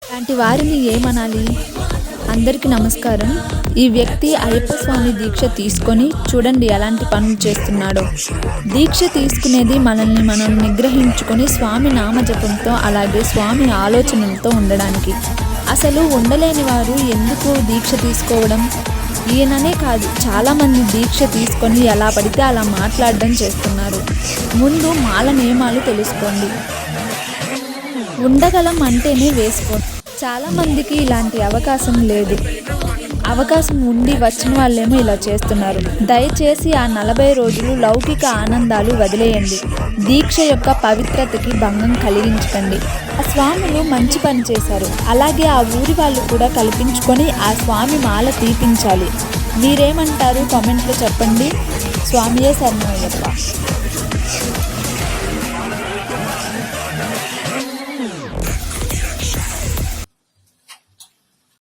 ఇలాంటి వారిని ఏమనాలి? అందరికీ నమస్కారం. ఈ వ్యక్తి అయ్యప్ప స్వామి దీక్ష తీసుకొని చూడండి ఎలాంటి పనులు చేస్తున్నాడో. దీక్ష తీసుకునేది మనల్ని మనం నిగ్రహించుకొని స్వామి నామజపంతో అలాగే స్వామి ఆలోచనలతో ఉండడానికి. అసలు ఉండలేని వారు ఎందుకు దీక్ష తీసుకోవడం? ఈయననే కాదు, చాలామంది దీక్ష తీసుకొని ఎలా పడితే అలా మాట్లాడడం చేస్తున్నారు. ముందు మాల నియమాలు తెలుసుకోండి. ఉండగలం అంటేనే వేసుకోండి. చాలామందికి ఇలాంటి అవకాశం లేదు. అవకాశం ఉండి వచ్చిన వాళ్ళేమో ఇలా చేస్తున్నారు. దయచేసి ఆ 40 రోజులు లౌకిక ఆనందాలు వదిలేయండి. దీక్ష యొక్క పవిత్రతకి భంగం కలిగించకండి. ఆ స్వాములు మంచి పని చేశారు. అలాగే ఆ ఊరి వాళ్ళు కూడా కల్పించుకొని ఆ స్వామి మాల తీపించాలి. మీరేమంటారు? కామెంట్లో చెప్పండి. స్వామియే శరణమయ్యప్ప.